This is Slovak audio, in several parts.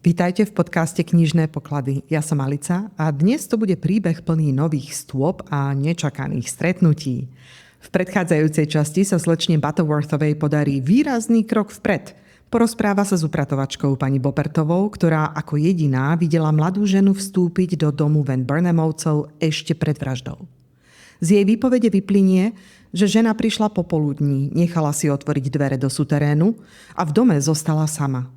Vítajte v podcaste Knižné poklady. Ja som Alica a dnes to bude príbeh plný nových stôp a nečakaných stretnutí. V predchádzajúcej časti sa slečne Butterworthovej podarí výrazný krok vpred. Porozpráva sa s upratovačkou pani Boppertovou, ktorá ako jediná videla mladú ženu vstúpiť do domu Van Burnemovcov ešte pred vraždou. Z jej výpovede vyplynie, že žena prišla popoludní, nechala si otvoriť dvere do suterénu a v dome zostala sama.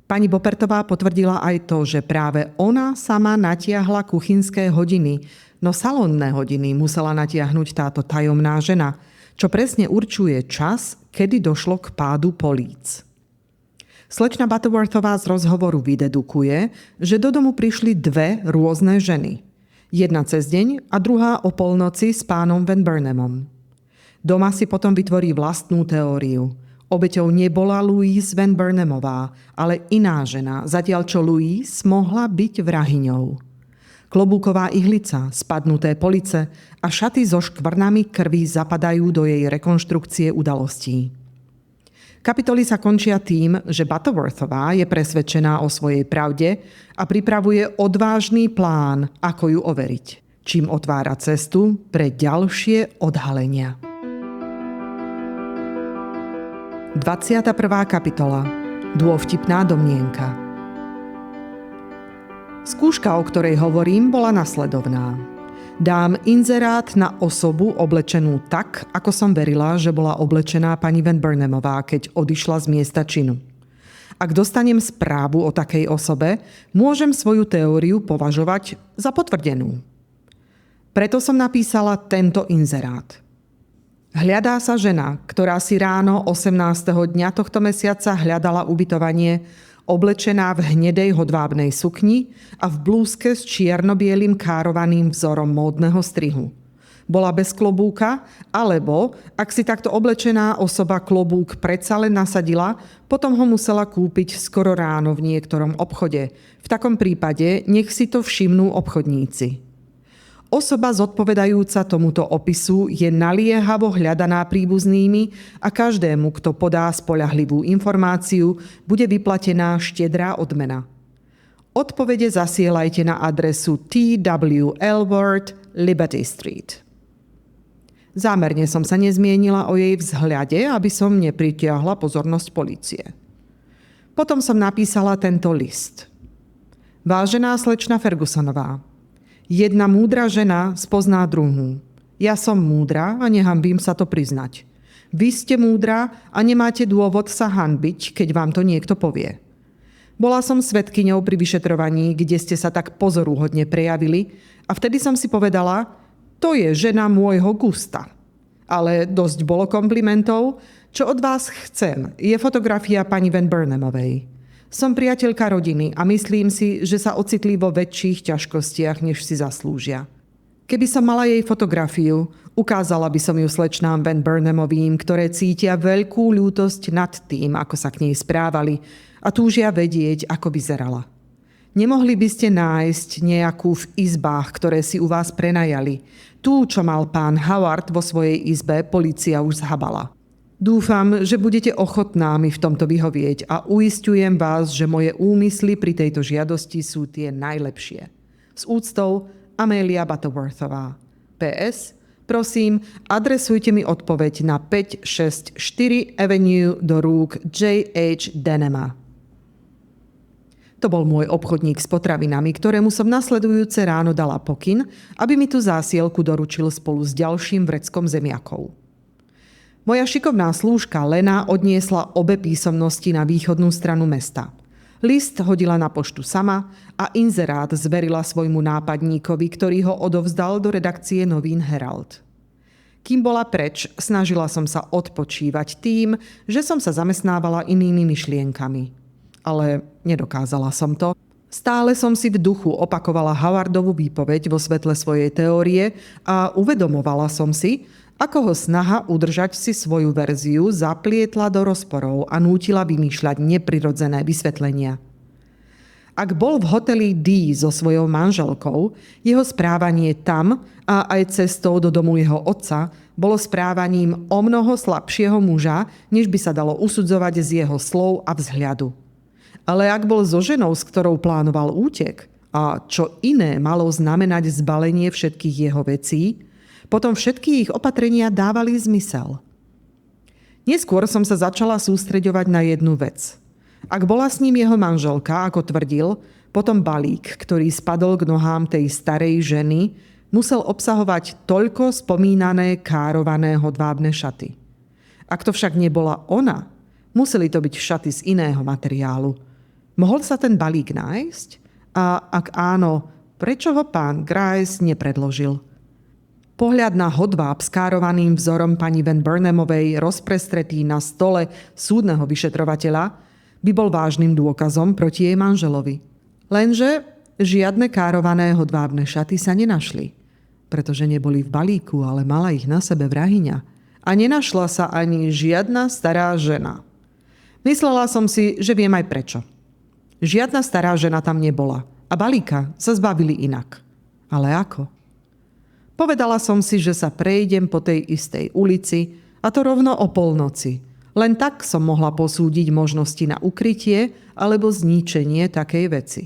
Pani Boppertová potvrdila aj to, že práve ona sama natiahla kuchynské hodiny, no salónne hodiny musela natiahnuť táto tajomná žena, čo presne určuje čas, kedy došlo k pádu políc. Slečna Butterworthová z rozhovoru vydedukuje, že do domu prišli dve rôzne ženy. Jedna cez deň a druhá o polnoci s pánom Van Burnemom. Doma si potom vytvorí vlastnú teóriu. Obeťou nebola Louise Van Burnemová, ale iná žena, zatiaľ čo Louise mohla byť vrahyňou. Klobúková ihlica, spadnuté police a šaty so škvrnami krvi zapadajú do jej rekonštrukcie udalostí. Kapitoly sa končia tým, že Butterworthová je presvedčená o svojej pravde a pripravuje odvážny plán, ako ju overiť, čím otvára cestu pre ďalšie odhalenia. 21. kapitola. Dôvtipná domnienka. Skúška, o ktorej hovorím, bola nasledovná. Dám inzerát na osobu oblečenú tak, ako som verila, že bola oblečená pani Van Burnemová, keď odišla z miesta činu. Ak dostanem správu o takej osobe, môžem svoju teóriu považovať za potvrdenú. Preto som napísala tento inzerát. Hľadá sa žena, ktorá si ráno 18. dňa tohto mesiaca hľadala ubytovanie, oblečená v hnedej hodvábnej sukni a v blúzke s čierno-bielým károvaným vzorom módneho strihu. Bola bez klobúka, alebo, ak si takto oblečená osoba klobúk predsa len nasadila, potom ho musela kúpiť skoro ráno v niektorom obchode. V takom prípade nech si to všimnú obchodníci. Osoba zodpovedajúca tomuto opisu je naliehavo hľadaná príbuznými a každému, kto podá spoľahlivú informáciu, bude vyplatená štedrá odmena. Odpovede zasielajte na adresu T.W. Elworth, Liberty Street. Zámerne som sa nezmienila o jej vzhľade, aby som nepritiahla pozornosť polície. Potom som napísala tento list. Vážená slečna Fergusonová, jedna múdra žena spozná druhú. Ja som múdra a nehanbím sa to priznať. Vy ste múdra a nemáte dôvod sa hanbiť, keď vám to niekto povie. Bola som svedkyňou pri vyšetrovaní, kde ste sa tak pozoruhodne prejavili a vtedy som si povedala, to je žena môjho gusta. Ale dosť bolo komplimentov. Čo od vás chcem, je fotografia pani Van Burnemovej. Som priateľka rodiny a myslím si, že sa ocitli vo väčších ťažkostiach, než si zaslúžia. Keby som mala jej fotografiu, ukázala by som ju slečnám Van Burnemovým, ktoré cítia veľkú ľútosť nad tým, ako sa k nej správali a túžia vedieť, ako vyzerala. Nemohli by ste nájsť nejakú v izbách, ktoré si u vás prenajali. Tú, čo mal pán Howard vo svojej izbe, polícia už zhabala. Dúfam, že budete ochotná mi v tomto vyhovieť a uisťujem vás, že moje úmysly pri tejto žiadosti sú tie najlepšie. S úctou, Amelia Butterworthová. PS. Prosím, adresujte mi odpoveď na 564 Avenue do rúk J.H. Denema. To bol môj obchodník s potravinami, ktorému som nasledujúce ráno dala pokyn, aby mi tú zásielku doručil spolu s ďalším vreckom zemiakov. Moja šikovná slúžka Lena odniesla obe písomnosti na východnú stranu mesta. List hodila na poštu sama a inzerát zverila svojmu nápadníkovi, ktorý ho odovzdal do redakcie novín Herald. Kým bola preč, snažila som sa odpočívať tým, že som sa zamestnávala inými myšlienkami. Ale nedokázala som to. Stále som si v duchu opakovala Howardovú výpoveď vo svetle svojej teórie a uvedomovala som si, ako ho snaha udržať si svoju verziu zaplietla do rozporov a nútila vymýšľať neprirodzené vysvetlenia. Ak bol v hoteli D so svojou manželkou, jeho správanie tam a aj cestou do domu jeho otca bolo správaním omnoho slabšieho muža, než by sa dalo usudzovať z jeho slov a vzhľadu. Ale ak bol so ženou, s ktorou plánoval útek, a čo iné malo znamenať zbalenie všetkých jeho vecí, potom všetky ich opatrenia dávali zmysel. Neskôr som sa začala sústreďovať na jednu vec. Ak bola s ním jeho manželka, ako tvrdil, potom balík, ktorý spadol k nohám tej starej ženy, musel obsahovať toľko spomínané kárované hodvábne šaty. Ak to však nebola ona, museli to byť šaty z iného materiálu. Mohol sa ten balík nájsť? A ak áno, prečo ho pán Grice nepredložil? Pohľad na hodváb s károvaným vzorom pani Van Burnamovej rozprestretý na stole súdneho vyšetrovateľa by bol vážnym dôkazom proti jej manželovi. Lenže žiadne kárované hodvábne šaty sa nenašli, pretože neboli v balíku, ale mala ich na sebe vrahyňa. A nenašla sa ani žiadna stará žena. Myslela som si, že viem aj prečo. Žiadna stará žena tam nebola a balíka sa zbavili inak. Ale ako? Povedala som si, že sa prejdem po tej istej ulici, a to rovno o polnoci. Len tak som mohla posúdiť možnosti na ukrytie alebo zničenie takej veci.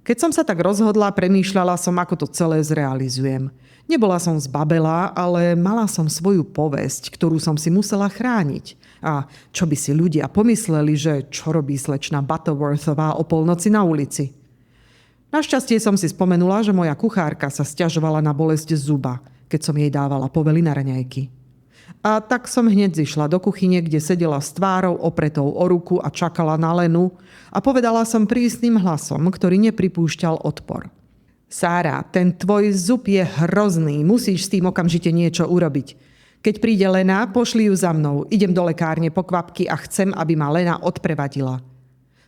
Keď som sa tak rozhodla, premýšľala som, ako to celé zrealizujem. Nebola som zbabelá, ale mala som svoju povesť, ktorú som si musela chrániť. A čo by si ľudia pomysleli, že čo robí slečna Butterworthová o polnoci na ulici? Našťastie som si spomenula, že moja kuchárka sa sťažovala na bolesť zuba, keď som jej dávala povely na raňajky. A tak som hneď zišla do kuchyne, kde sedela s tvárou opretou o ruku a čakala na Lenu a povedala som prísnym hlasom, ktorý nepripúšťal odpor. Sára, ten tvoj zub je hrozný, musíš s tým okamžite niečo urobiť. Keď príde Lena, pošli ju za mnou, idem do lekárne po kvapky a chcem, aby ma Lena odprevadila.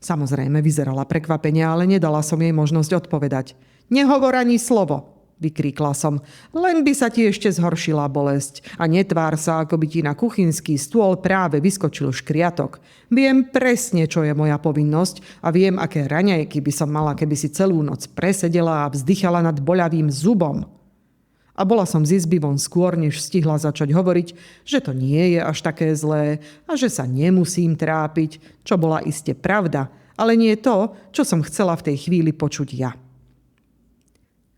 Samozrejme, vyzerala prekvapenie, ale nedala som jej možnosť odpovedať. Nehovor ani slovo, vykríkla som. Len by sa ti ešte zhoršila bolesť. A netvár sa, ako by ti na kuchynský stôl práve vyskočil škriatok. Viem presne, čo je moja povinnosť a viem, aké raňajky by som mala, keby si celú noc presedela a vzdychala nad boľavým zubom. A bola som z izby von skôr, než stihla začať hovoriť, že to nie je až také zlé a že sa nemusím trápiť, čo bola iste pravda, ale nie to, čo som chcela v tej chvíli počuť ja.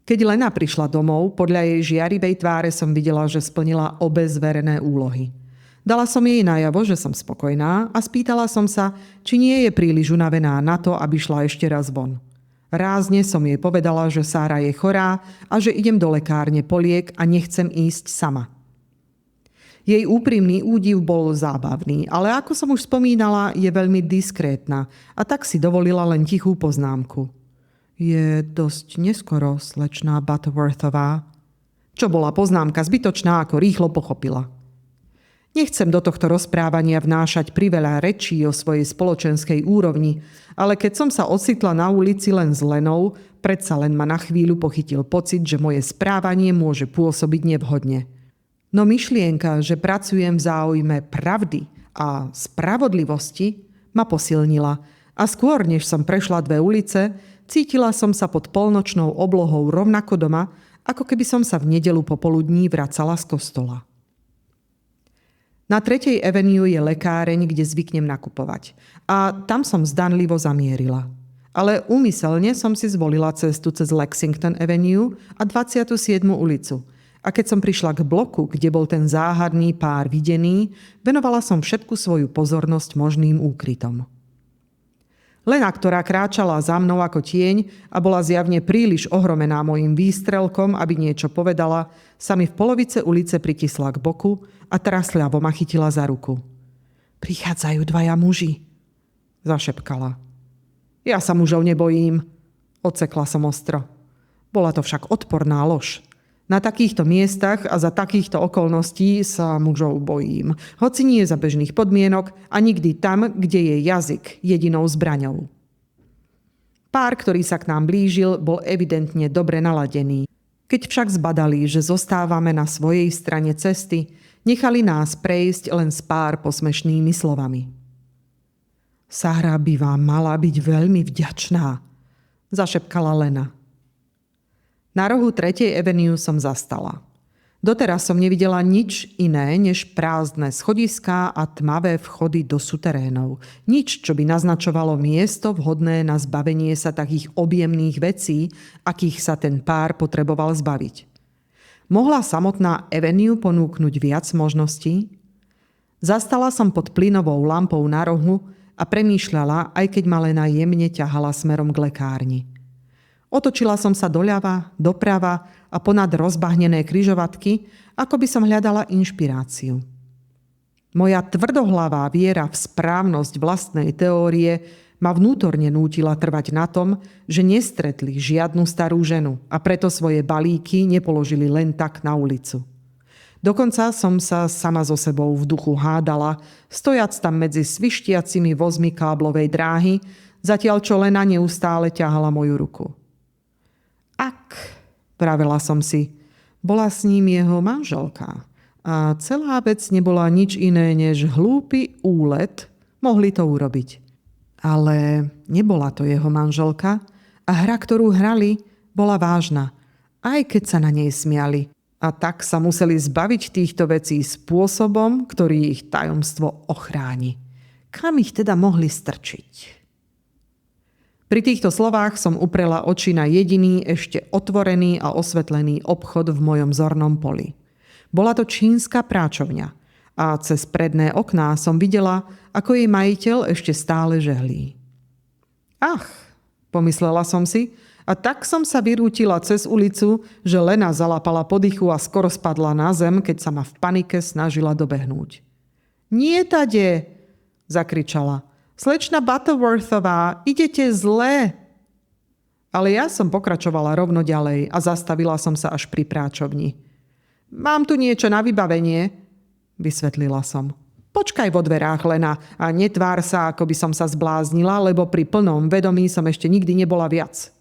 Keď Lena prišla domov, podľa jej žiarivej tváre som videla, že splnila obe zverené úlohy. Dala som jej najavo, že som spokojná a spýtala som sa, či nie je príliš unavená na to, aby šla ešte raz von. Rázne som jej povedala, že Sára je chorá a že idem do lekárne po liek a nechcem ísť sama. Jej úprimný údiv bol zábavný, ale ako som už spomínala, je veľmi diskrétna a tak si dovolila len tichú poznámku. Je dosť neskoro, slečná Butterworthová. Čo bola poznámka zbytočná, ako rýchlo pochopila. Nechcem do tohto rozprávania vnášať priveľa rečí o svojej spoločenskej úrovni, ale keď som sa ocitla na ulici len s Lenou, predsa len ma na chvíľu pochytil pocit, že moje správanie môže pôsobiť nevhodne. No myšlienka, že pracujem v záujme pravdy a spravodlivosti, ma posilnila a skôr, než som prešla 2 ulice, cítila som sa pod polnočnou oblohou rovnako doma, ako keby som sa v nedeľu popoludní vracala z kostola. Na 3. Avenue je lekáreň, kde zvyknem nakupovať. A tam som zdanlivo zamierila. Ale úmyselne som si zvolila cestu cez Lexington Avenue a 27. ulicu. A keď som prišla k bloku, kde bol ten záhadný pár videný, venovala som všetku svoju pozornosť možným úkrytom. Lena, ktorá kráčala za mnou ako tieň a bola zjavne príliš ohromená mojím výstrelkom, aby niečo povedala, sa mi v polovice ulice pritisla k boku a trasľavo ma chytila za ruku. Prichádzajú 2 muži, zašepkala. Ja sa mužov nebojím, odsekla som ostro. Bola to však odporná lož. Na takýchto miestach a za takýchto okolností sa mužov bojím. Hoci nie za bežných podmienok a nikdy tam, kde je jazyk jedinou zbraňou. Pár, ktorý sa k nám blížil, bol evidentne dobre naladený. Keď však zbadali, že zostávame na svojej strane cesty, nechali nás prejsť len s pár posmešnými slovami. Sára by vám mala byť veľmi vďačná, zašepkala Lena. Na rohu 3. Avenue som zastala. Doteraz som nevidela nič iné než prázdne schodiská a tmavé vchody do suterénov. Nič, čo by naznačovalo miesto vhodné na zbavenie sa takých objemných vecí, akých sa ten pár potreboval zbaviť. Mohla samotná Avenue ponúknuť viac možností? Zastala som pod plynovou lampou na rohu a premýšľala, aj keď ma Lena jemne ťahala smerom k lekárni. Otočila som sa doľava, doprava a ponad rozbahnené križovatky, ako by som hľadala inšpiráciu. Moja tvrdohlavá viera v správnosť vlastnej teórie ma vnútorne nútila trvať na tom, že nestretli žiadnu starú ženu a preto svoje balíky nepoložili len tak na ulicu. Dokonca som sa sama so sebou v duchu hádala, stojac tam medzi svištiacimi vozmi káblovej dráhy, zatiaľ čo Lena neustále ťahala moju ruku. Ak, pravila som si, bola s ním jeho manželka a celá vec nebola nič iné než hlúpy úlet, mohli to urobiť. Ale nebola to jeho manželka a hra, ktorú hrali, bola vážna, aj keď sa na nej smiali. A tak sa museli zbaviť týchto vecí spôsobom, ktorý ich tajomstvo ochráni. Kam ich teda mohli strčiť? Pri týchto slovách som uprela oči na jediný ešte otvorený a osvetlený obchod v mojom zornom poli. Bola to čínska práčovňa a cez predné okná som videla, ako jej majiteľ ešte stále žehlí. Ach, pomyslela som si, a tak som sa vyrútila cez ulicu, že Lena zalapala po dychu a skoro spadla na zem, keď sa ma v panike snažila dobehnúť. Nie, tade, zakričala. Slečna Butterworthová, idete zle. Ale ja som pokračovala rovno ďalej a zastavila som sa až pri práčovni. Mám tu niečo na vybavenie, vysvetlila som. Počkaj vo dverách, Lena, a netvár sa, ako by som sa zbláznila, lebo pri plnom vedomí som ešte nikdy nebola viac.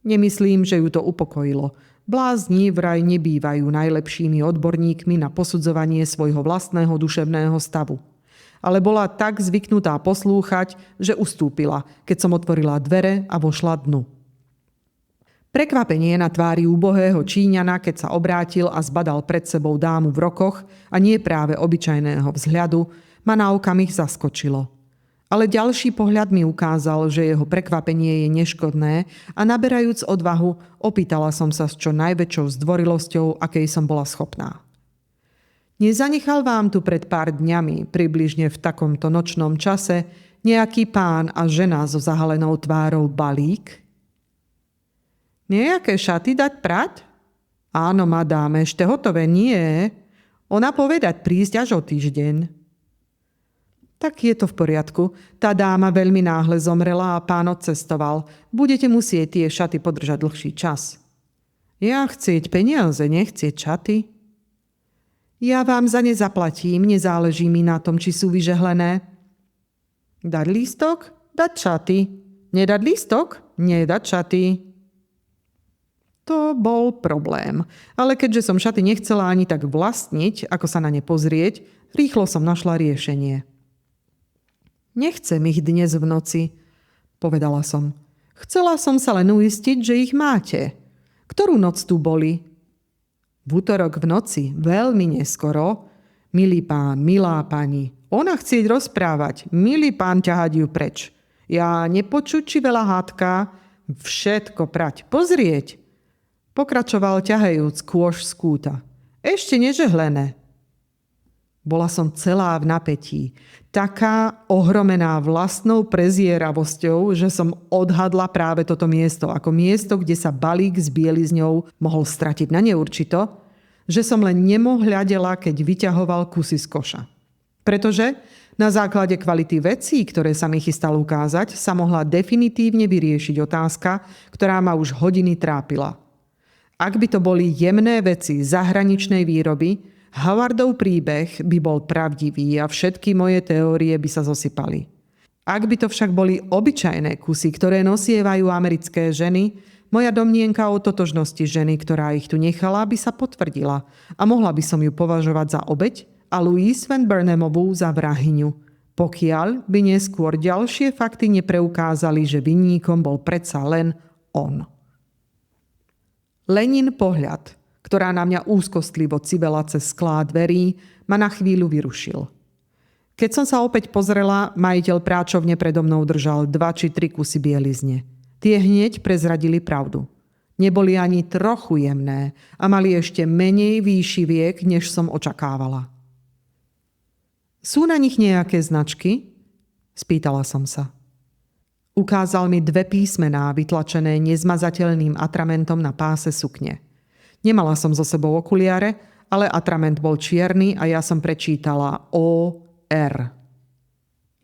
Nemyslím, že ju to upokojilo. Blázni vraj nebývajú najlepšími odborníkmi na posudzovanie svojho vlastného duševného stavu. Ale bola tak zvyknutá poslúchať, že ustúpila, keď som otvorila dvere a vošla dnu. Prekvapenie na tvári úbohého Číňana, keď sa obrátil a zbadal pred sebou dámu v rokoch a nie práve obyčajného vzhľadu, ma na okamih zaskočilo. Ale ďalší pohľad mi ukázal, že jeho prekvapenie je neškodné a naberajúc odvahu, opýtala som sa s čo najväčšou zdvorilosťou, akej som bola schopná. Nezanechal vám tu pred pár dňami, približne v takomto nočnom čase, nejaký pán a žena so zahalenou tvárou balík? Nejaké šaty dať prať? Áno, madám, ešte hotové nie. Ona povedať prísť až o týždeň. Tak je to v poriadku. Tá dáma veľmi náhle zomrela a pán odcestoval. Budete musieť tie šaty podržať dlhší čas. Ja chcieť peniaze, nechcieť šaty? Ja vám za ne zaplatím, nezáleží mi na tom, či sú vyžehlené. Dať lístok? Dať šaty. Nedať lístok? Nedať šaty. To bol problém. Ale keďže som šaty nechcela ani tak vlastniť, ako sa na ne pozrieť, rýchlo som našla riešenie. Nechcem ich dnes v noci, povedala som. Chcela som sa len uistiť, že ich máte. Ktorú noc tu boli? V utorok v noci, veľmi neskoro. Milý pán, milá pani, ona chcieť rozprávať, milý pán ťahať ju preč. Ja nepočuť, či veľa hádka, všetko prať, pozrieť. Pokračoval ťahajúc kôš z kúta. Ešte nežehlené. Bola som celá v napätí, taká ohromená vlastnou prezieravosťou, že som odhadla práve toto miesto ako miesto, kde sa balík s bielizňou mohol stratiť na neurčito, že som len nemohľadela, keď vyťahoval kusy z koša. Pretože na základe kvality vecí, ktoré sa mi chystal ukázať, sa mohla definitívne vyriešiť otázka, ktorá ma už hodiny trápila. Ak by to boli jemné veci zahraničnej výroby, Howardov príbeh by bol pravdivý a všetky moje teórie by sa zosypali. Ak by to však boli obyčajné kusy, ktoré nosievajú americké ženy, moja domnienka o totožnosti ženy, ktorá ich tu nechala, by sa potvrdila a mohla by som ju považovať za obeť a Louise Van Burnamovú za vrahyňu, pokiaľ by neskôr ďalšie fakty nepreukázali, že vinníkom bol predsa len on. Lenin pohľad, ktorá na mňa úzkostlivo cibela cez sklá dverí, ma na chvíľu vyrušil. Keď som sa opäť pozrela, majiteľ práčovne predo mnou držal 2 či 3 kusy bielizne. Tie hneď prezradili pravdu. Neboli ani trochu jemné a mali ešte menej výšiviek, než som očakávala. Sú na nich nejaké značky? Spýtala som sa. Ukázal mi 2 písmená vytlačené nezmazateľným atramentom na páse sukne. Nemala som so sebou okuliare, ale atrament bol čierny a ja som prečítala O.R.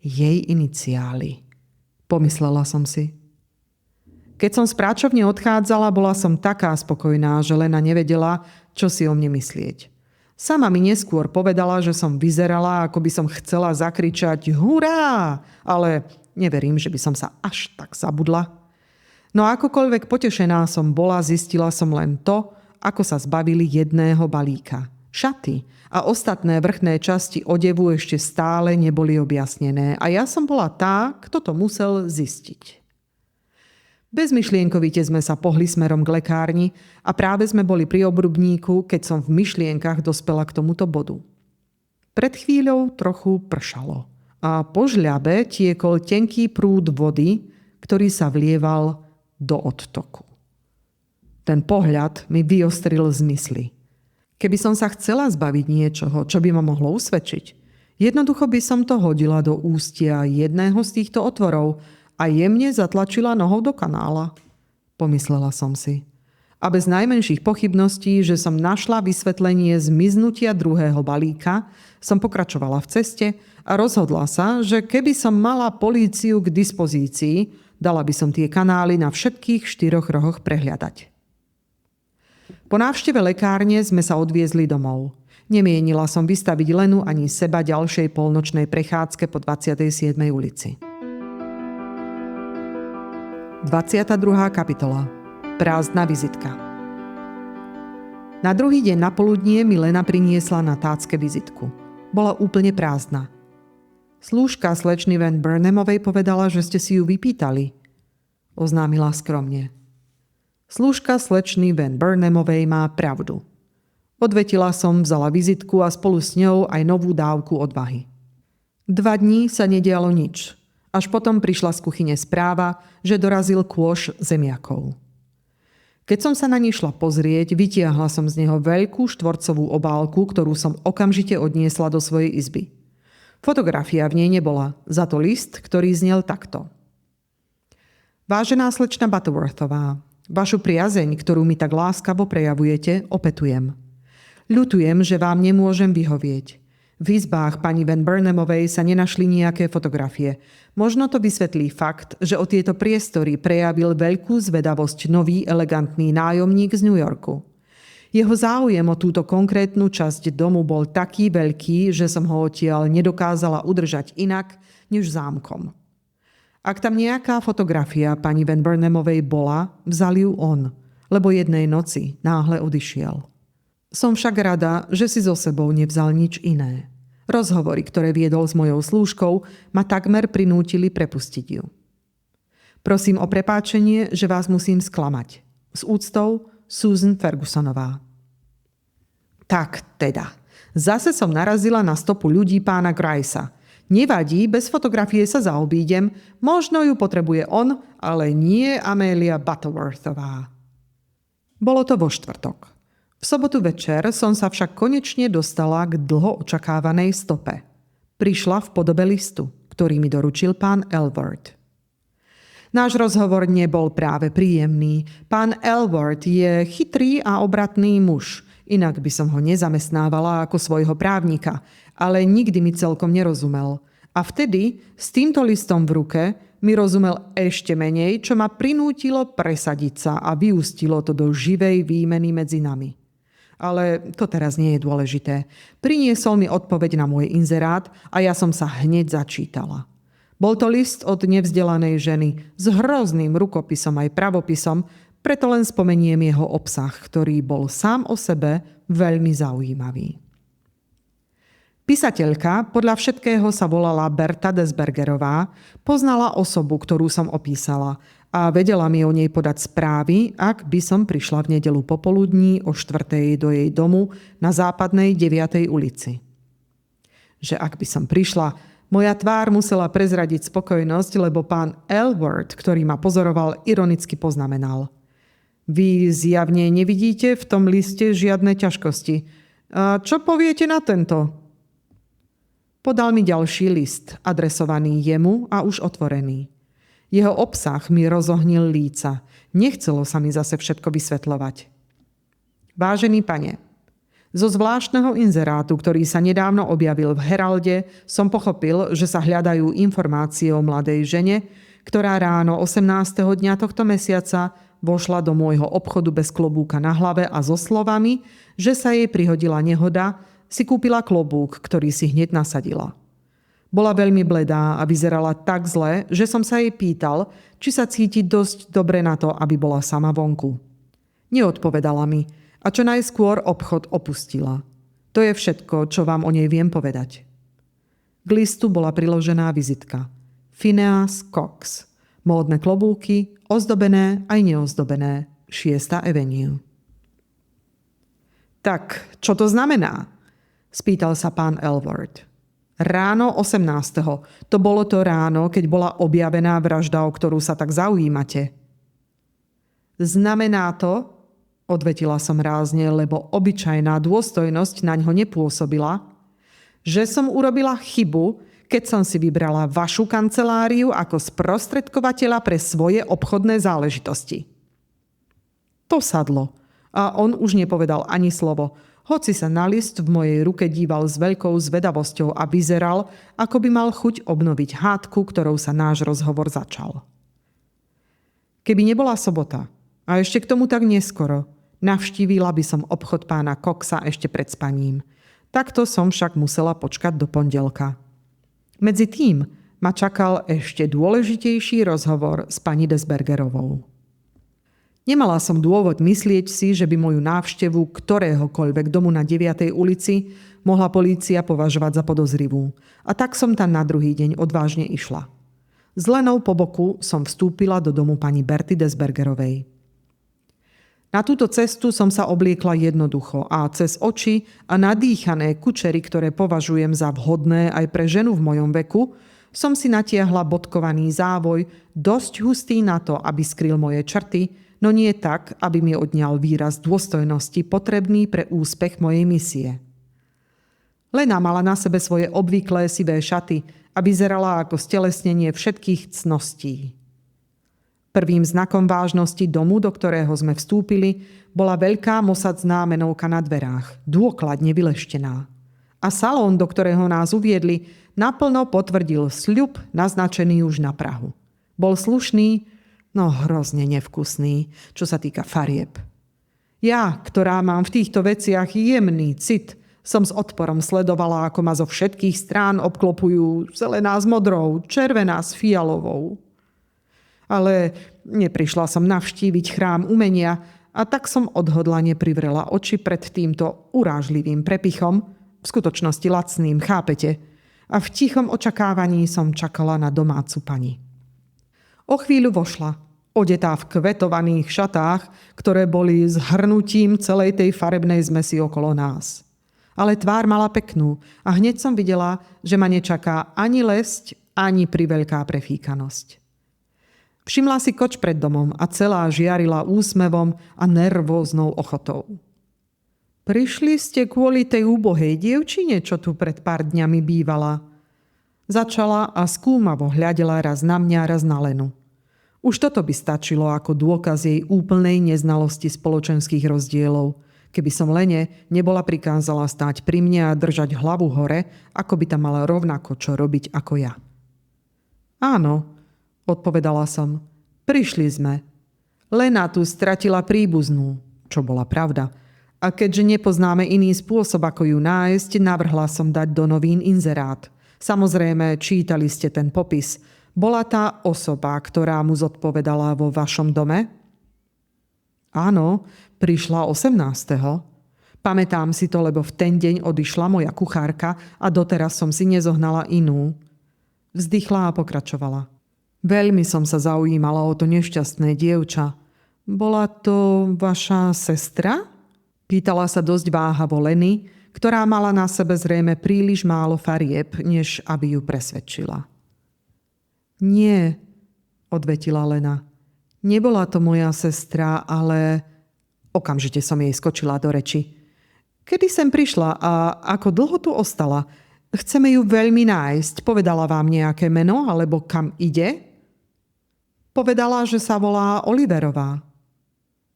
Jej iniciály. Pomyslela som si. Keď som z práčovne odchádzala, bola som taká spokojná, že Lena nevedela, čo si o mne myslieť. Sama mi neskôr povedala, že som vyzerala, ako by som chcela zakričať hurá, ale neverím, že by som sa až tak zabudla. No akokoľvek potešená som bola, zistila som len to, ako sa zbavili jedného balíka. Šaty a ostatné vrchné časti odevu ešte stále neboli objasnené a ja som bola tá, kto to musel zistiť. Bezmyšlienkovite sme sa pohli smerom k lekárni a práve sme boli pri obrubníku, keď som v myšlienkach dospela k tomuto bodu. Pred chvíľou trochu pršalo a po žľabe tiekol tenký prúd vody, ktorý sa vlieval do odtoku. Ten pohľad mi vyostril zmysly. Keby som sa chcela zbaviť niečoho, čo by ma mohlo usvedčiť, jednoducho by som to hodila do ústia jedného z týchto otvorov a jemne zatlačila nohou do kanála. Pomyslela som si. A bez najmenších pochybností, že som našla vysvetlenie zmiznutia druhého balíka, som pokračovala v ceste a rozhodla sa, že keby som mala políciu k dispozícii, dala by som tie kanály na všetkých 4 rohoch prehľadať. Po návšteve lekárne sme sa odviezli domov. Nemienila som vystaviť Lenu ani seba ďalšej polnočnej prechádzke po 27. ulici. 22. kapitola. Prázdna vizitka. Na druhý deň napoludnie mi Lena priniesla na tácke vizitku. Bola úplne prázdna. Slúžka slečny Van Burnamovej povedala, že ste si ju vypýtali. Oznámila skromne. Slúžka slečny Van Burnamovej má pravdu. Odvetila som, vzala vizitku a spolu s ňou aj novú dávku odvahy. 2 dní sa nedialo nič. Až potom prišla z kuchyne správa, že dorazil kôš zemiakov. Keď som sa na ní šla pozrieť, vytiahla som z neho veľkú štvorcovú obálku, ktorú som okamžite odniesla do svojej izby. Fotografia v nej nebola, za to list, ktorý znel takto. Vážená slečna Butterworthová, vašu priazeň, ktorú mi tak láskavo prejavujete, opätujem. Ľutujem, že vám nemôžem vyhovieť. V izbách pani Van Burnamovej sa nenašli nejaké fotografie. Možno to vysvetlí fakt, že o tieto priestory prejavil veľkú zvedavosť nový elegantný nájomník z New Yorku. Jeho záujem o túto konkrétnu časť domu bol taký veľký, že som ho odtiaľ nedokázala udržať inak, než zámkom. Ak tam nejaká fotografia pani Van Burnamovej bola, vzal ju on, lebo jednej noci náhle odišiel. Som však rada, že si so sebou nevzal nič iné. Rozhovory, ktoré viedol s mojou slúžkou, ma takmer prinútili prepustiť ju. Prosím o prepáčenie, že vás musím sklamať. S úctou, Susan Fergusonová. Tak teda. Zase som narazila na stopu ľudí pána Gricea. Nevadí, bez fotografie sa zaobídem, možno ju potrebuje on, ale nie Amelia Butterworthová. Bolo to vo štvrtok. V sobotu večer som sa však konečne dostala k dlho očakávanej stope. Prišla v podobe listu, ktorý mi doručil pán Elward. Náš rozhovor nebol práve príjemný. Pán Elward je chytrý a obratný muž. Inak by som ho nezamestnávala ako svojho právnika, ale nikdy mi celkom nerozumel. A vtedy, s týmto listom v ruke, mi rozumel ešte menej, čo ma prinútilo presadiť sa a vyústilo to do živej výmeny medzi nami. Ale to teraz nie je dôležité. Priniesol mi odpoveď na môj inzerát a ja som sa hneď začítala. Bol to list od nevzdelanej ženy s hrozným rukopisom aj pravopisom, preto len spomeniem jeho obsah, ktorý bol sám o sebe veľmi zaujímavý. Písateľka, podľa všetkého sa volala Berta Desbergerová, poznala osobu, ktorú som opísala a vedela mi o nej podať správy, ak by som prišla v nedeľu popoludní o 4:00 do jej domu na západnej 9. ulici. Že ak by som prišla, moja tvár musela prezradiť spokojnosť, lebo pán Aylward, ktorý ma pozoroval, ironicky poznamenal: Vy zjavne nevidíte v tom liste žiadne ťažkosti. A čo poviete na tento? Podal mi ďalší list, adresovaný jemu a už otvorený. Jeho obsah mi rozohnil líca. Nechcelo sa mi zase všetko vysvetľovať. Vážený pane, zo zvláštneho inzerátu, ktorý sa nedávno objavil v Heralde, som pochopil, že sa hľadajú informácie o mladej žene, ktorá ráno 18. dňa tohto mesiaca vošla do môjho obchodu bez klobúka na hlave a so slovami, že sa jej prihodila nehoda, si kúpila klobúk, ktorý si hneď nasadila. Bola veľmi bledá a vyzerala tak zle, že som sa jej pýtal, či sa cíti dosť dobre na to, aby bola sama vonku. Neodpovedala mi a čo najskôr obchod opustila. To je všetko, čo vám o nej viem povedať. K listu bola priložená vizitka. Phineas Cox. Módne klobúky, ozdobené aj neozdobené. 6. Avenue. Tak, čo to znamená? Spýtal sa pán Aylward. Ráno 18. To bolo to ráno, keď bola objavená vražda, o ktorú sa tak zaujímate. Znamená to, odvetila som rázne, lebo obyčajná dôstojnosť naňho nepôsobila, že som urobila chybu, keď som si vybrala vašu kanceláriu ako sprostredkovateľa pre svoje obchodné záležitosti. To sadlo a on už nepovedal ani slovo, hoci sa na list v mojej ruke díval s veľkou zvedavosťou a vyzeral, ako by mal chuť obnoviť hádku, ktorou sa náš rozhovor začal. Keby nebola sobota, a ešte k tomu tak neskoro, navštívila by som obchod pána Coxa ešte pred spaním. Takto som však musela počkať do pondelka. Medzi tým ma čakal ešte dôležitejší rozhovor s pani Desbergerovou. Nemala som dôvod myslieť si, že by moju návštevu ktoréhokoľvek domu na 9. ulici mohla polícia považovať za podozrivú. A tak som tam na druhý deň odvážne išla. S Lenou po boku som vstúpila do domu pani Berty Desbergerovej. Na túto cestu som sa obliekla jednoducho a cez oči a nadýchané kučery, ktoré považujem za vhodné aj pre ženu v mojom veku, som si natiahla bodkovaný závoj, dosť hustý na to, aby skryl moje črty, no nie tak, aby mi odňal výraz dôstojnosti potrebný pre úspech mojej misie. Lena mala na sebe svoje obvyklé sivé šaty a vyzerala ako stelesnenie všetkých cností. Prvým znakom vážnosti domu, do ktorého sme vstúpili, bola veľká mosadzná menovka na dverách, dôkladne vyleštená. A salón, do ktorého nás uviedli, naplno potvrdil sľub naznačený už na prahu. Bol slušný, no hrozne nevkusný, čo sa týka farieb. Ja, ktorá mám v týchto veciach jemný cit, som s odporom sledovala, ako ma zo všetkých strán obklopujú zelená s modrou, červená s fialovou. Ale neprišla som navštíviť chrám umenia a tak som odhodlane privrela oči pred týmto urážlivým prepichom, v skutočnosti lacným, chápete? A v tichom očakávaní som čakala na domácu pani. O chvíľu vošla, odetá v kvetovaných šatách, ktoré boli zhrnutím celej tej farebnej zmesi okolo nás. Ale tvár mala peknú a hneď som videla, že ma nečaká ani lesť, ani priveľká prefíkanosť. Všimla si koč pred domom a celá žiarila úsmevom a nervóznou ochotou. Prišli ste kvôli tej úbohej dievčine, čo tu pred pár dňami bývala? Začala a skúmavo hľadela raz na mňa, raz na Lenu. Už toto by stačilo ako dôkaz jej úplnej neznalosti spoločenských rozdielov, keby som Lene nebola prikázala stáť pri mne a držať hlavu hore, ako by tam mala rovnako čo robiť ako ja. Áno, odpovedala som. Prišli sme. Lena tu stratila príbuznú, čo bola pravda. A keďže nepoznáme iný spôsob, ako ju nájsť, navrhla som dať do novín inzerát. Samozrejme, čítali ste ten popis. Bola tá osoba, ktorá mu zodpovedala vo vašom dome? Áno, prišla 18. Pamätám si to, lebo v ten deň odišla moja kuchárka a doteraz som si nezohnala inú. Vzdychla a pokračovala. Veľmi som sa zaujímala o to nešťastné dievča. Bola to vaša sestra? Pýtala sa dosť váhavo Lenny, ktorá mala na sebe zrejme príliš málo farieb, než aby ju presvedčila. Nie, odvetila Lena. Nebola to moja sestra, ale... Okamžite som jej skočila do reči. Kedy sem prišla a ako dlho tu ostala? Chceme ju veľmi nájsť. Povedala vám nejaké meno alebo kam ide? Povedala, že sa volá Oliverová.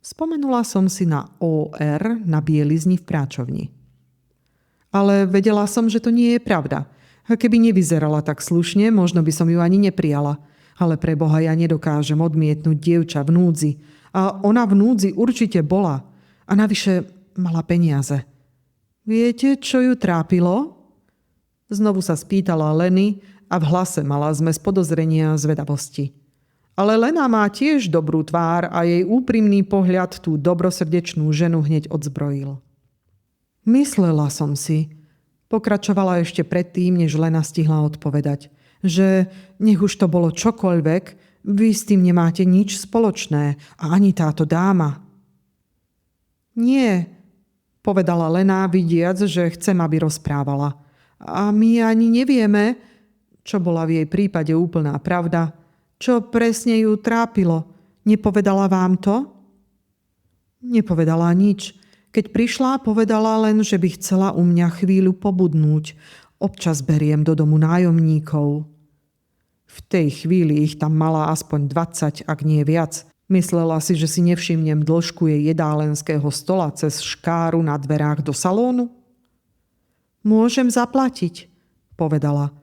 Spomenula som si na OR na bielizni v práčovni. Ale vedela som, že to nie je pravda. A keby nevyzerala tak slušne, možno by som ju ani neprijala. Ale pre Boha ja nedokážem odmietnúť dievča v núdzi. A ona v núdzi určite bola. A navyše mala peniaze. Viete, čo ju trápilo? Znovu sa spýtala Lenny a v hlase mala zmes podozrenia a zvedavosti. Ale Lena má tiež dobrú tvár a jej úprimný pohľad tú dobrosrdečnú ženu hneď odzbrojil. Myslela som si, pokračovala ešte predtým, než Lena stihla odpovedať, že nech už to bolo čokoľvek, vy s tým nemáte nič spoločné a ani táto dáma. Nie, povedala Lena, vidiac, že chcem, aby rozprávala. A my ani nevieme, čo bola v jej prípade úplná pravda, čo presne ju trápilo. Nepovedala vám to? Nepovedala nič. Keď prišla, povedala len, že by chcela u mňa chvíľu pobudnúť. Občas beriem do domu nájomníkov. V tej chvíli ich tam mala aspoň 20, ak nie viac. Myslela si, že si nevšimnem dĺžku jej jedálenského stola cez škáru na dverách do salónu? Môžem zaplatiť, povedala.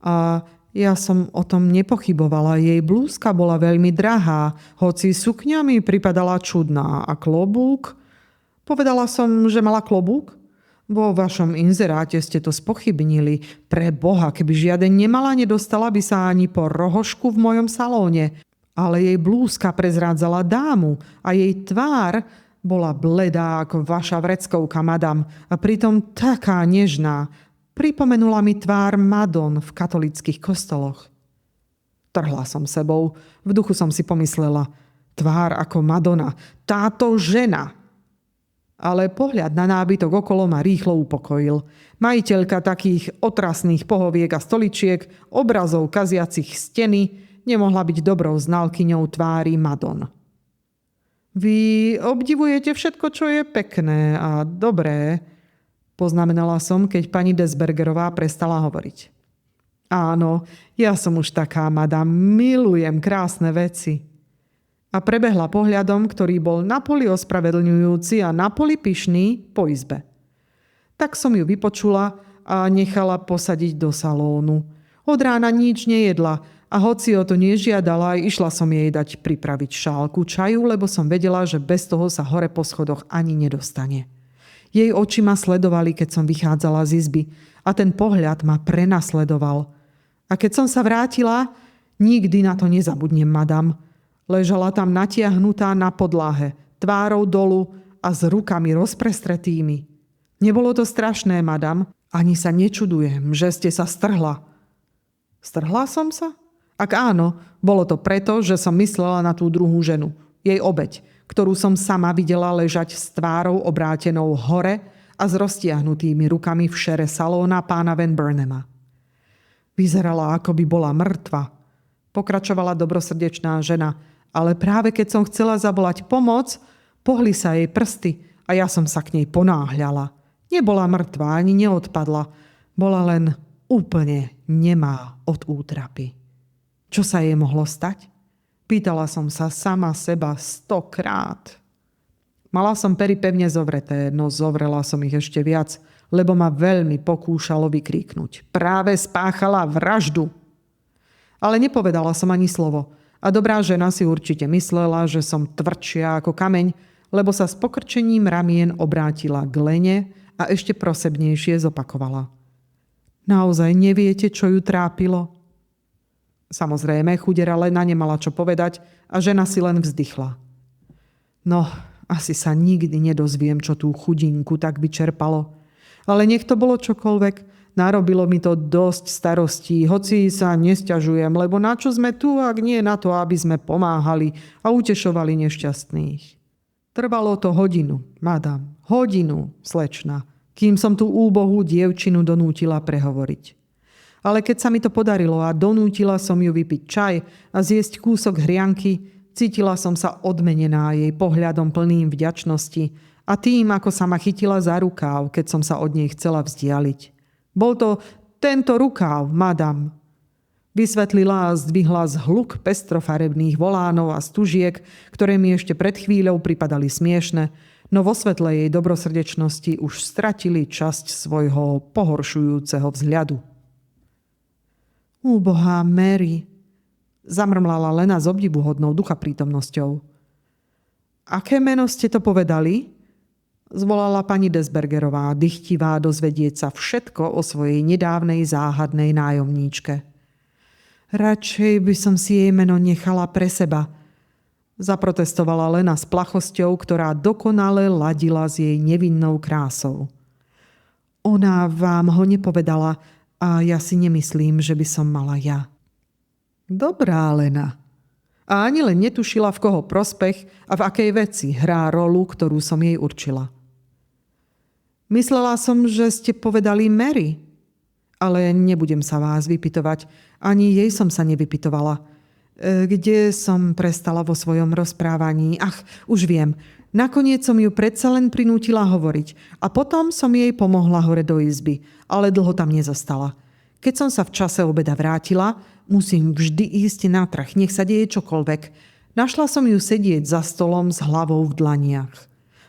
A ja som o tom nepochybovala. Jej blúzka bola veľmi drahá, hoci sukňa mi pripadala čudná. A klobúk? Povedala som, že mala klobúk? Vo vašom inzeráte ste to spochybnili. Pre Boha, keby žiaden nemala, nedostala by sa ani po rohošku v mojom salóne. Ale jej blúzka prezrádzala dámu a jej tvár bola bledá ako vaša vreckovka, madam, a pritom taká nežná. Pripomenula mi tvár Madon v katolických kostoloch. Trhla som sebou. V duchu som si pomyslela. Tvár ako Madonna. Táto žena. Ale pohľad na nábytok okolo ma rýchlo upokojil. Majiteľka takých otrasných pohoviek a stoličiek, obrazov kaziacich steny, nemohla byť dobrou znalkyňou tvári Madon. Vy obdivujete všetko, čo je pekné a dobré, poznamenala som, keď pani Desbergerová prestala hovoriť. Áno, ja som už taká, madam, milujem krásne veci. A prebehla pohľadom, ktorý bol napoli ospravedlňujúci a napoli pyšný po izbe. Tak som ju vypočula a nechala posadiť do salónu. Od rána nič nejedla a hoci o to nežiadala, išla som jej dať pripraviť šálku čaju, lebo som vedela, že bez toho sa hore po schodoch ani nedostane. Jej oči ma sledovali, keď som vychádzala z izby a ten pohľad ma prenasledoval. A keď som sa vrátila, nikdy na to nezabudnem, madam. Ležala tam natiahnutá na podlahe, tvárou dolu a s rukami rozprestretými. Nebolo to strašné, madam, ani sa nečudujem, že ste sa strhla. Strhla som sa? Ak áno, bolo to preto, že som myslela na tú druhú ženu, jej obeť, ktorú som sama videla ležať s tvárou obrátenou hore a s roztiahnutými rukami v šere salóna pána Van Burnhama. Vyzerala, ako by bola mŕtva. Pokračovala dobrosrdečná žena, ale práve keď som chcela zavolať pomoc, pohli sa jej prsty a ja som sa k nej ponáhľala. Nebola mŕtva, ani neodpadla. Bola len úplne nemá od útrapy. Čo sa jej mohlo stať? Pýtala som sa sama seba 100-krát. Mala som pery pevne zovreté, no zovrela som ich ešte viac, lebo ma veľmi pokúšalo vykríknuť. Práve spáchala vraždu. Ale nepovedala som ani slovo. A dobrá žena si určite myslela, že som tvrdšia ako kameň, lebo sa s pokrčením ramien obrátila k Lene a ešte prosebnejšie zopakovala. Naozaj neviete, čo ju trápilo? Samozrejme, chudera Lena nemala čo povedať a žena si len vzdychla. No, a Asi sa nikdy nedozviem, čo tú chudinku tak vyčerpalo. Ale nech to bolo čokoľvek, narobilo mi to dosť starostí, hoci sa nesťažujem, lebo na čo sme tu, ak nie na to, aby sme pomáhali a utešovali nešťastných. Trvalo to hodinu, madam, hodinu, slečna, kým som tú úbohú dievčinu donútila prehovoriť. Ale keď sa mi to podarilo a donútila som ju vypiť čaj a zjesť kúsok hrianky, cítila som sa odmenená jej pohľadom plným vďačnosti a tým, ako sa ma chytila za rukáv, keď som sa od nej chcela vzdialiť. Bol to tento rukáv, madam. Vysvetlila a zdvihla zhluk pestrofarebných volánov a stužiek, ktoré mi ešte pred chvíľou pripadali smiešne, no vo svetle jej dobrosrdečnosti už stratili časť svojho pohoršujúceho vzhľadu. Úbohá Mary, zamrmlala Lena s obdivuhodnou duchaprítomnosťou. Aké meno ste to povedali? Zvolala pani Desbergerová, dychtivá dozvedieť sa všetko o svojej nedávnej záhadnej nájomníčke. Radšej by som si jej meno nechala pre seba, zaprotestovala Lena s plachosťou, ktorá dokonale ladila s jej nevinnou krásou. Ona vám ho nepovedala a ja si nemyslím, že by som mala ja. Dobrá Lena. A ani len netušila, v koho prospech a v akej veci hrá rolu, ktorú som jej určila. Myslela som, že ste povedali Mary, ale nebudem sa vás vypytovať. Ani jej som sa nevypytovala. Kde som prestala vo svojom rozprávaní? Ach, už viem. Nakoniec som ju predsa len prinútila hovoriť a potom som jej pomohla hore do izby, ale dlho tam nezostala. Keď som sa v čase obeda vrátila, musím vždy ísť na trh, nech sa deje čokoľvek. Našla som ju sedieť za stolom s hlavou v dlaniach.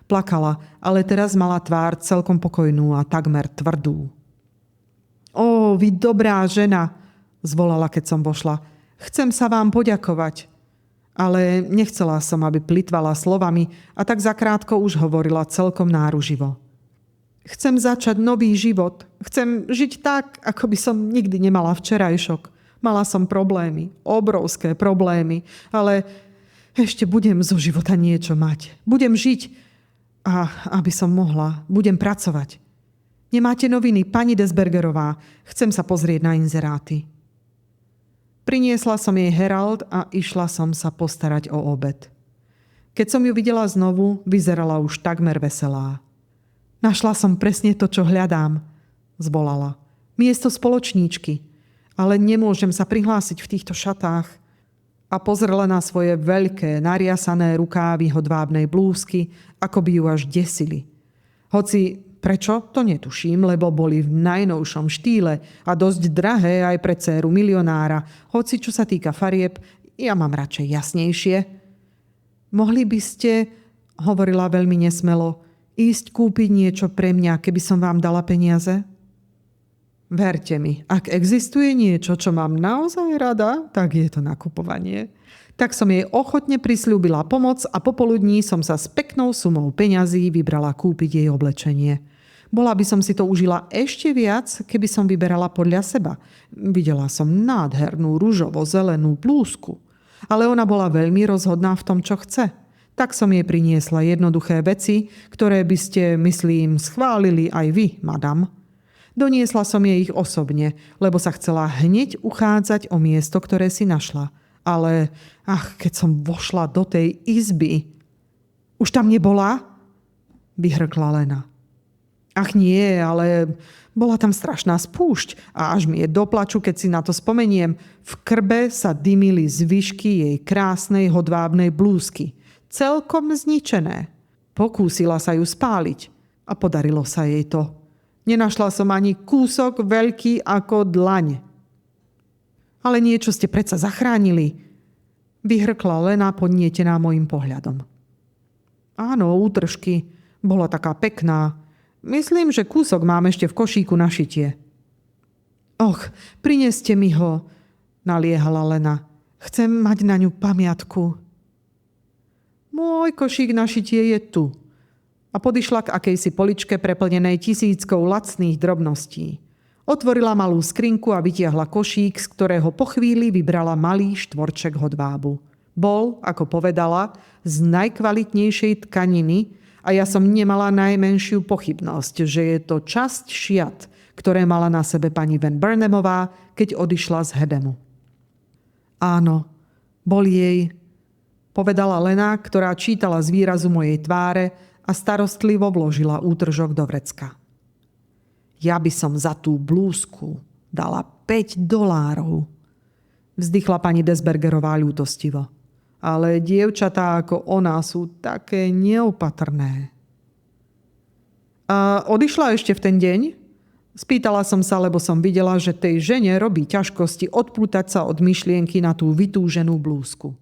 Plakala, ale teraz mala tvár celkom pokojnú a takmer tvrdú. Ó, vy dobrá žena, zvolala, keď som vošla. Chcem sa vám poďakovať. Ale nechcela som, aby plitvala slovami a tak zakrátko už hovorila celkom náruživo. Chcem začať nový život. Chcem žiť tak, ako by som nikdy nemala včerajšok. Mala som problémy, obrovské problémy, ale ešte budem zo života niečo mať. Budem žiť a aby som mohla, budem pracovať. Nemáte noviny, pani Desbergerová? Chcem sa pozrieť na inzeráty. Priniesla som jej Herald a išla som sa postarať o obed. Keď som ju videla znovu, vyzerala už takmer veselá. Našla som presne to, čo hľadám, zvolala. Miesto spoločníčky, ale nemôžem sa prihlásiť v týchto šatách. A pozrela na svoje veľké, nariasané rukávy hodvábnej blúzky, ako by ju až desili. Hoci prečo, to netuším, lebo boli v najnovšom štýle a dosť drahé aj pre dcéru milionára, hoci čo sa týka farieb, ja mám radšej jasnejšie. Mohli by ste, hovorila veľmi nesmelo, ísť kúpiť niečo pre mňa, keby som vám dala peniaze? Verte mi, ak existuje niečo, čo mám naozaj rada, tak je to nakupovanie. Tak som jej ochotne prisľúbila pomoc a popoludní som sa s peknou sumou peňazí vybrala kúpiť jej oblečenie. Bola by som si to užila ešte viac, keby som vyberala podľa seba. Videla som nádhernú ružovo-zelenú blúzku, ale ona bola veľmi rozhodná v tom, čo chce. Tak som jej priniesla jednoduché veci, ktoré by ste, myslím, schválili aj vy, madam. Doniesla som jej ich osobne, lebo sa chcela hneď uchádzať o miesto, ktoré si našla. Ale, keď som vošla do tej izby... Už tam nebola? Vyhrkla Lena. Ach nie, ale bola tam strašná spúšť a až mi je do plaču, keď si na to spomeniem. V krbe sa dymili zvyšky jej krásnej hodvábnej blúzky. Celkom zničené. Pokúsila sa ju spáliť a podarilo sa jej to. Nenašla som ani kúsok veľký ako dlaň. Ale niečo ste predsa zachránili, vyhrkla Lena podnietená mojim pohľadom. Áno, útržky. Bola taká pekná. Myslím, že kúsok mám ešte v košíku na šitie. Och, prineste mi ho, naliehala Lena. Chcem mať na ňu pamiatku. Môj košík na šitie je tu. A podišla k akejsi poličke preplnenej tisíckou lacných drobností. Otvorila malú skrinku a vytiahla košík, z ktorého po chvíli vybrala malý štvorček hodvábu. Bol, ako povedala, z najkvalitnejšej tkaniny a ja som nemala najmenšiu pochybnosť, že je to časť šiat, ktoré mala na sebe pani Van Burnemová, keď odišla z Hedemu. Áno, bol jej, povedala Lena, ktorá čítala z výrazu mojej tváre a starostlivo vložila útržok do vrecka. Ja by som za tú blúzku dala $5. Vzdychla pani Desbergerová ľútostivo. Ale dievčatá ako ona sú také neopatrné. A odišla ešte v ten deň? Spýtala som sa, lebo som videla, že tej žene robí ťažkosti odplútať sa od myšlienky na tú vytúženú blúzku.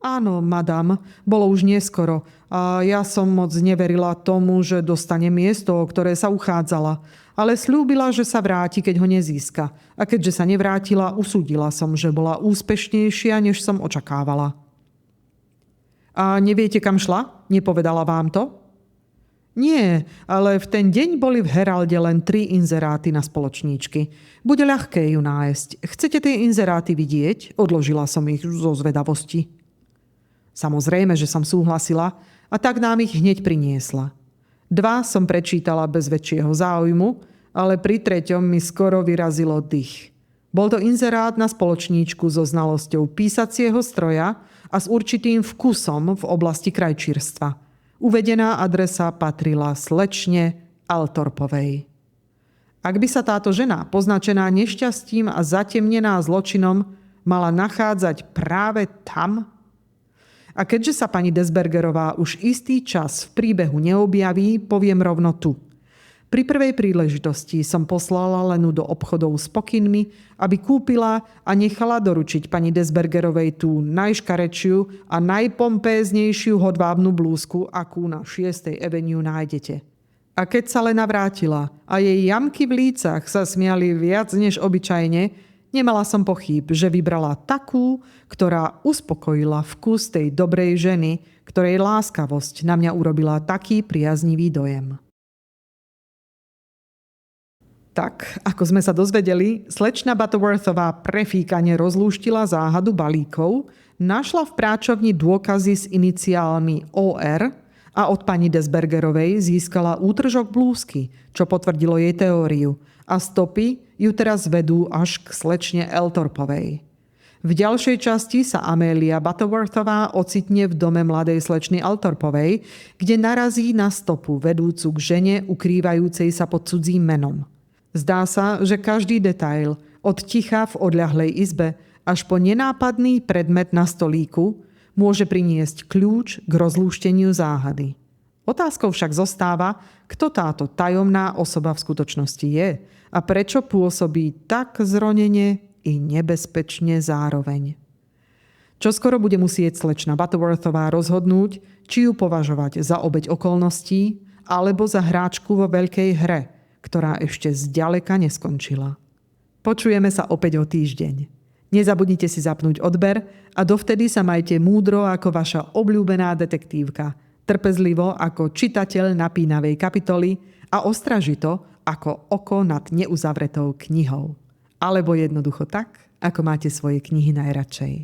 Áno, madam, bolo už neskoro a ja som moc neverila tomu, že dostane miesto, o ktoré sa uchádzala, ale sľúbila, že sa vráti, keď ho nezíska. A keďže sa nevrátila, usúdila som, že bola úspešnejšia, než som očakávala. A neviete, kam šla? Nepovedala vám to? Nie, ale v ten deň boli v Heralde len 3 inzeráty na spoločníčky. Bude ľahké ju nájsť. Chcete tie inzeráty vidieť? Odložila som ich zo zvedavosti. Samozrejme, že som súhlasila a tak nám ich hneď priniesla. 2 som prečítala bez väčšieho záujmu, ale pri 3. mi skoro vyrazilo dých. Bol to inzerát na spoločníčku so znalosťou písacieho stroja a s určitým vkusom v oblasti krajčírstva. Uvedená adresa patrila slečne Althorpovej. Ak by sa táto žena, poznačená nešťastím a zatemnená zločinom, mala nachádzať práve tam? A keďže sa pani Desbergerová už istý čas v príbehu neobjaví, poviem rovno tu. Pri prvej príležitosti som poslala Lenu do obchodov s pokynmi, aby kúpila a nechala doručiť pani Desbergerovej tú najškarečiu a najpompéznejšiu hodvábnu blúzku, akú na 6. Avenue nájdete. A keď sa Lena vrátila a jej jamky v lícach sa smiali viac než obyčajne, nemala som pochýb, že vybrala takú, ktorá uspokojila vkus tej dobrej ženy, ktorej láskavosť na mňa urobila taký priaznivý dojem. Tak, ako sme sa dozvedeli, slečna Butterworthová prefíkane rozlúštila záhadu balíkov, našla v práčovni dôkazy s iniciálmi OR a od pani Desbergerovej získala útržok blúzky, čo potvrdilo jej teóriu, a stopy ju teraz vedú až k slečne Althorpovej. V ďalšej časti sa Amelia Butterworthová ocitne v dome mladej slečny Althorpovej, kde narazí na stopu vedúcu k žene ukrývajúcej sa pod cudzím menom. Zdá sa, že každý detail, od ticha v odľahlej izbe až po nenápadný predmet na stolíku, môže priniesť kľúč k rozlúšteniu záhady. Otázkou však zostáva, kto táto tajomná osoba v skutočnosti je a prečo pôsobí tak zronene i nebezpečne zároveň. Čoskoro bude musieť slečna Butterworthová rozhodnúť, či ju považovať za obeť okolností alebo za hráčku vo veľkej hre, ktorá ešte zďaleka neskončila. Počujeme sa opäť o týždeň. Nezabudnite si zapnúť odber a dovtedy sa majte múdro ako vaša obľúbená detektívka, trpezlivo ako čitateľ napínavej kapitoly a ostražito ako oko nad neuzavretou knihou. Alebo jednoducho tak, ako máte svoje knihy najradšej.